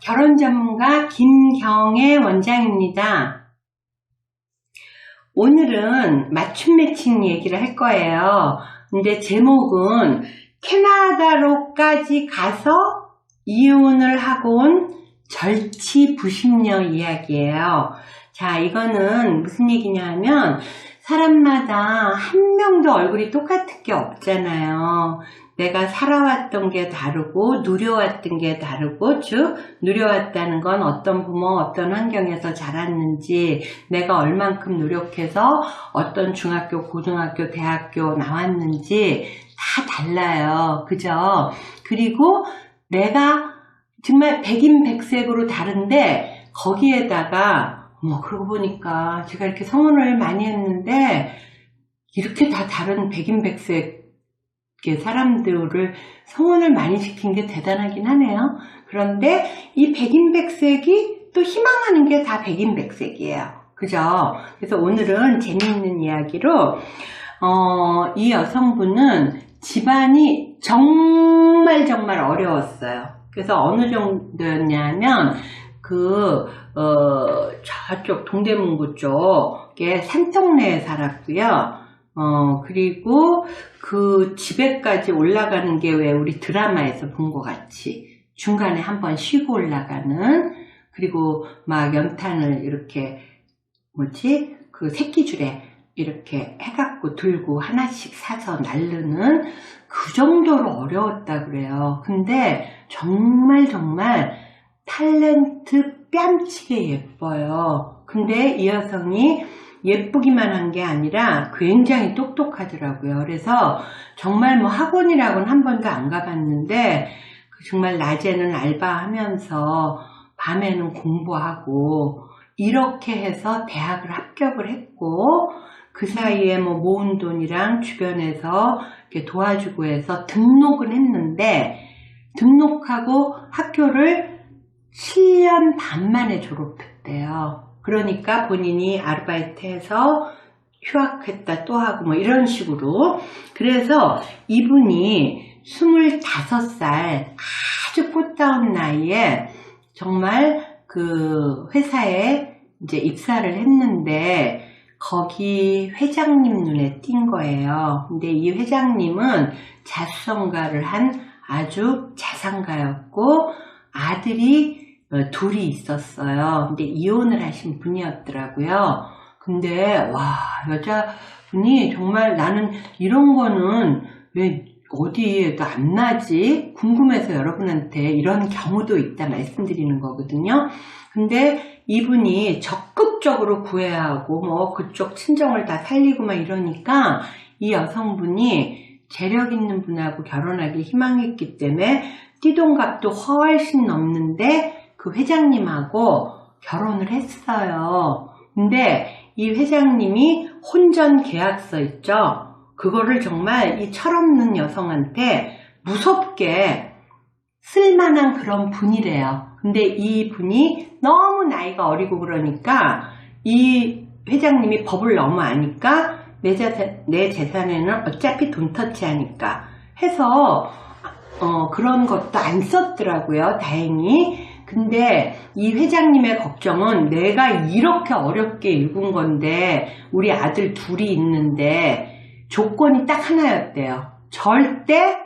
결혼 전문가 김경애 원장입니다. 오늘은 맞춤 매칭 얘기를 할 거예요. 근데 제목은 캐나다로까지 가서 이혼을 하고 온 절치부심녀 이야기예요. 자, 이거는 무슨 얘기냐면 사람마다 한 명도 얼굴이 똑같은 게 없잖아요. 내가 살아왔던 게 다르고 누려왔던 게 다르고, 즉 누려왔다는 건 어떤 부모 어떤 환경에서 자랐는지, 내가 얼만큼 노력해서 어떤 중학교 고등학교 대학교 나왔는지 다 달라요. 그죠? 그리고 내가 정말 백인백색으로 다른데 거기에다가 그러고 보니까 제가 이렇게 성혼을 많이 했는데 이렇게 다 다른 백인백색 사람들을 성혼을 많이 시킨 게 대단하긴 하네요. 그런데 이 백인백색이 또 희망하는 게 다 백인백색이에요. 그죠? 그래서 오늘은 재미있는 이야기로 이 여성분은 집안이 정말 어려웠어요. 그래서 어느 정도였냐면 저쪽 동대문구 쪽에 산동네에 살았고요. 그리고 그 집에까지 올라가는 게 왜 우리 드라마에서 본 것 같이 중간에 한번 쉬고 올라가는, 그리고 막 연탄을 이렇게 그 새끼줄에 이렇게 해갖고 들고 하나씩 사서 날르는 그 정도로 어려웠다 그래요. 근데 정말 탤런트 뺨치게 예뻐요. 근데 이 여성이 예쁘기만 한 게 아니라 굉장히 똑똑하더라고요. 그래서 정말 학원이라고는 한 번도 안 가봤는데 정말 낮에는 알바하면서 밤에는 공부하고 이렇게 해서 대학을 합격을 했고, 그 사이에 모은 돈이랑 주변에서 이렇게 도와주고 해서 등록은 했는데, 등록하고 학교를 7년 반 만에 졸업했대요. 그러니까 본인이 아르바이트해서 휴학했다 또 하고 이런 식으로. 그래서 이분이 25살 아주 꽃다운 나이에 정말 그 회사에 이제 입사를 했는데 거기 회장님 눈에 띈 거예요. 근데 이 회장님은 자수성가를 한 아주 자상가였고 아들이 둘이 있었어요. 근데 이혼을 하신 분이었더라고요. 근데 여자분이 정말 나는 이런 거는 왜 어디에도 안 나지? 궁금해서 여러분한테 이런 경우도 있다 말씀드리는 거거든요. 근데 이분이 적극적으로 구해야 하고 그쪽 친정을 다 살리고 이러니까 이 여성분이 재력 있는 분하고 결혼하길 희망했기 때문에 띠동갑도 훨씬 넘는데 그 회장님하고 결혼을 했어요. 근데 이 회장님이 혼전 계약서 있죠? 그거를 정말 이 철없는 여성한테 무섭게 쓸만한 그런 분이래요. 근데 이 분이 너무 나이가 어리고 그러니까 이 회장님이 법을 너무 아니까 내 재산에는 어차피 돈 터치하니까 해서 그런 것도 안 썼더라고요. 다행히. 근데 이 회장님의 걱정은 내가 이렇게 어렵게 일군 건데 우리 아들 둘이 있는데 조건이 딱 하나였대요. 절대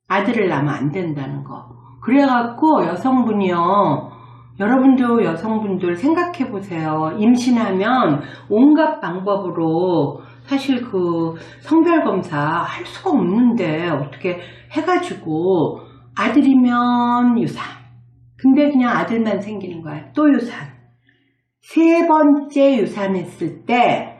아들을 낳으면 안 된다는 거. 그래갖고 여성분이요. 여러분도 여성분들 생각해 보세요. 임신하면 온갖 방법으로 사실 그 성별검사 할 수가 없는데 어떻게 해가지고 아들이면 유산. 근데 그냥 아들만 생기는 거야. 또 유산. 세 번째 유산했을 때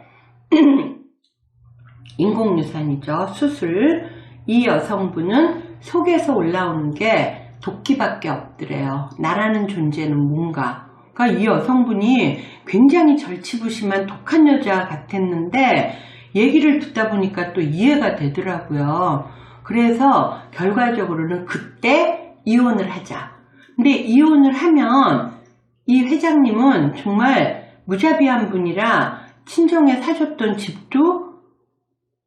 인공유산이죠. 수술. 이 여성분은 속에서 올라오는 게 도끼밖에 없더래요. 나라는 존재는 뭔가. 그러니까 이 여성분이 굉장히 절치부심한 독한 여자 같았는데 얘기를 듣다 보니까 또 이해가 되더라고요. 그래서 결과적으로는 그때 이혼을 하자. 근데 이혼을 하면 이 회장님은 정말 무자비한 분이라 친정에 사줬던 집도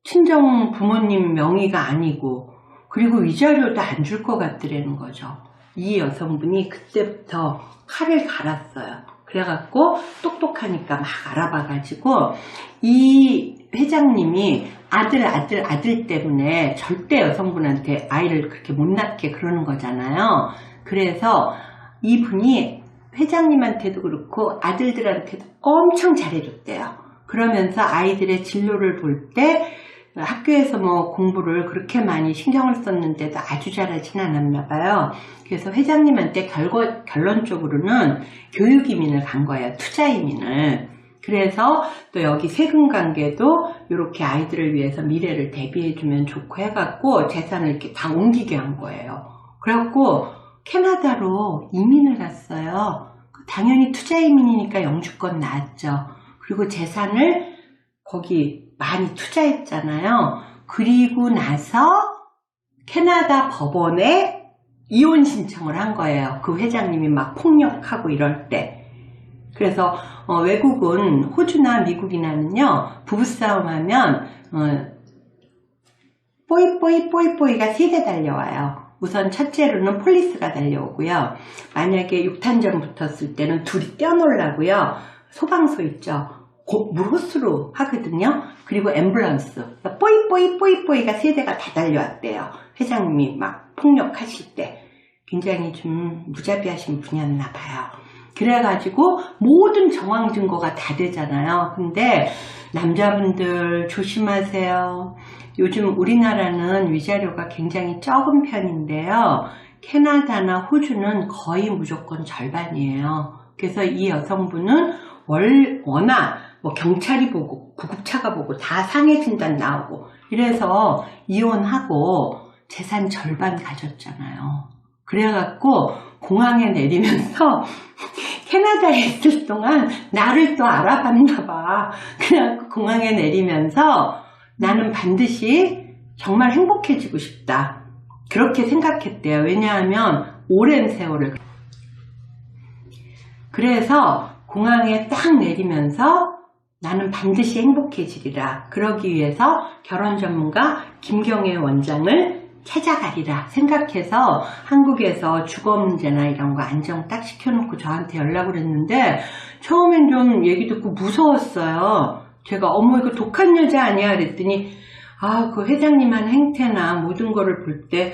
친정 부모님 명의가 아니고 그리고 위자료도 안 줄 것 같더라는 거죠. 이 여성분이 그때부터 칼을 갈았어요. 그래갖고 똑똑하니까 막 알아봐가지고 이 회장님이 아들 때문에 절대 여성분한테 아이를 그렇게 못 낳게 그러는 거잖아요. 그래서 이분이 회장님한테도 그렇고 아들들한테도 엄청 잘해줬대요. 그러면서 아이들의 진로를 볼 때 학교에서 뭐 공부를 그렇게 많이 신경을 썼는데도 아주 잘하진 않았나 봐요. 그래서 회장님한테 결론적으로는 교육이민을 간 거예요. 투자이민을. 그래서 또 여기 세금관계도 이렇게 아이들을 위해서 미래를 대비해주면 좋고 해갖고 재산을 이렇게 다 옮기게 한 거예요. 그래갖고 캐나다로 이민을 갔어요. 당연히 투자이민이니까 영주권 나왔죠. 그리고 재산을 거기 많이 투자했잖아요. 그리고 나서 캐나다 법원에 이혼 신청을 한 거예요. 그 회장님이 막 폭력하고 이럴 때. 그래서 외국은 호주나 미국이나는요. 부부싸움 하면 뽀이가 3대 달려와요. 우선 첫째로는 폴리스가 달려오고요. 만약에 육탄전 붙었을 때는 둘이 뛰어놀라고요. 소방서 있죠. 물호수로 하거든요. 그리고 앰뷸런스. 뽀이가 3대가 다 달려왔대요. 회장님이 막 폭력하실 때. 굉장히 좀 무자비하신 분이었나 봐요. 그래가지고 모든 정황 증거가 다 되잖아요. 근데 남자분들 조심하세요. 요즘 우리나라는 위자료가 굉장히 적은 편인데요. 캐나다나 호주는 거의 무조건 절반이에요. 그래서 이 여성분은 워낙 뭐 경찰이 보고 구급차가 보고 다 상해 진단 나오고 이래서 이혼하고 재산 절반 가졌잖아요. 그래갖고 공항에 내리면서 캐나다에 있을 동안 나를 또 알아봤나 봐. 그래갖고 공항에 내리면서 나는 반드시 정말 행복해지고 싶다. 그렇게 생각했대요. 왜냐하면 오랜 세월을. 그래서 공항에 딱 내리면서 나는 반드시 행복해지리라. 그러기 위해서 결혼 전문가 김경애 원장을 찾아가리라 생각해서 한국에서 주거 문제나 이런 거 안정 딱 시켜놓고 저한테 연락을 했는데 처음엔 좀 얘기 듣고 무서웠어요. 제가 어머 이거 독한 여자 아니야 그랬더니 그 회장님 한 행태나 모든 거를 볼 때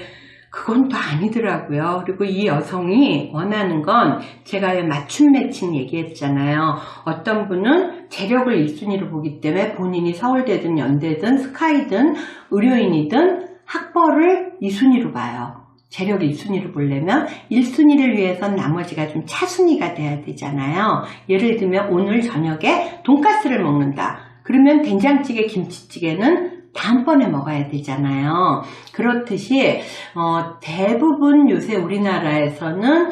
그건 또 아니더라고요. 그리고 이 여성이 원하는 건 제가 왜 맞춤 매칭 얘기했잖아요. 어떤 분은 재력을 1순위로 보기 때문에 본인이 서울대든 연대든 스카이든 의료인이든 학벌을 2순위로 봐요. 재력을 2순위로 보려면 1순위를 위해선 나머지가 좀 차순위가 돼야 되잖아요. 예를 들면 오늘 저녁에 돈가스를 먹는다. 그러면 된장찌개, 김치찌개는 다음번에 먹어야 되잖아요. 그렇듯이 대부분 요새 우리나라에서는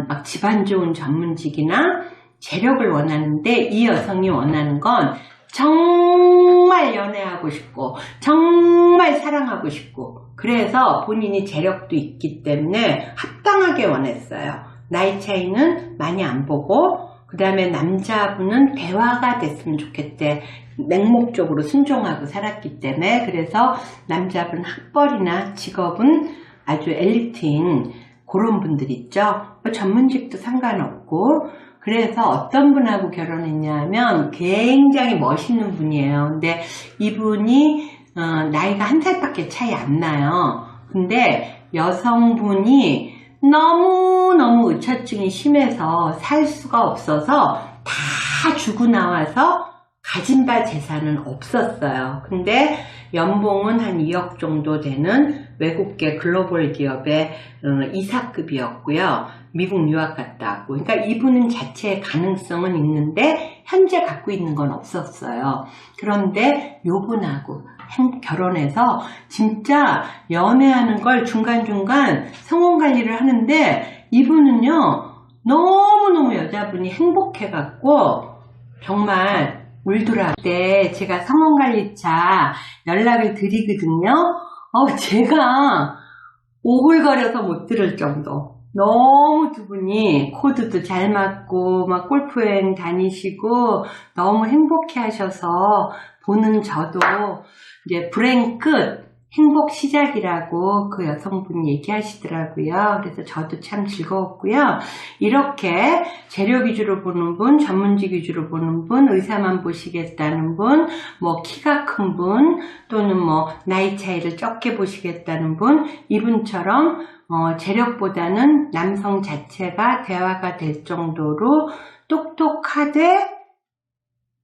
막 집안 좋은 전문직이나 재력을 원하는데 이 여성이 원하는 건 정말 연애하고 싶고 정말 사랑하고 싶고 그래서 본인이 재력도 있기 때문에 합당하게 원했어요. 나이 차이는 많이 안 보고 그 다음에 남자분은 대화가 됐으면 좋겠대. 맹목적으로 순종하고 살았기 때문에 그래서 남자분 학벌이나 직업은 아주 엘리트인 그런 분들 있죠. 뭐 전문직도 상관없고 그래서 어떤 분하고 결혼했냐면 굉장히 멋있는 분이에요. 근데 이분이 나이가 1살밖에 차이 안 나요. 근데 여성분이 너무너무 의처증이 심해서 살 수가 없어서 다 주고 나와서 가진 바 재산은 없었어요. 근데 연봉은 한 2억 정도 되는 외국계 글로벌 기업의 이사급이었고요. 미국 유학 갔다 왔고. 그러니까 이분은 자체의 가능성은 있는데 현재 갖고 있는 건 없었어요. 그런데 요분하고 결혼해서 진짜 연애하는 걸 중간중간 성혼관리를 하는데 이분은요. 너무너무 여자분이 행복해갖고 정말 울더라. 그때 제가 성혼관리차 연락을 드리거든요. 제가 오글거려서 못 들을 정도. 너무 두 분이 코드도 잘 맞고 막 골프여행 다니시고 너무 행복해 하셔서 보는 저도 이제 불행 끝 행복 시작이라고 그 여성분이 얘기하시더라고요. 그래서 저도 참 즐거웠고요. 이렇게 재력 위주로 보는 분, 전문직 위주로 보는 분, 의사만 보시겠다는 분, 뭐 키가 큰 분, 또는 뭐 나이 차이를 적게 보시겠다는 분, 이분처럼 재력보다는 남성 자체가 대화가 될 정도로 똑똑하되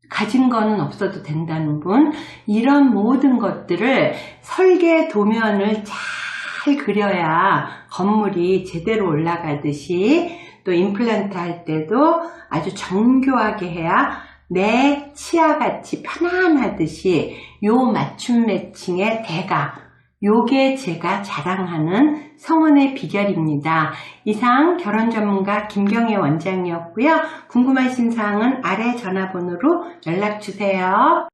가진 거는 없어도 된다는 분, 이런 모든 것들을 설계 도면을 잘 그려야 건물이 제대로 올라가듯이, 또 임플란트 할 때도 아주 정교하게 해야 내 치아같이 편안하듯이 요 맞춤 매칭의 대가, 요게 제가 자랑하는 성원의 비결입니다. 이상 결혼 전문가 김경애 원장이었고요. 궁금하신 사항은 아래 전화번호로 연락주세요.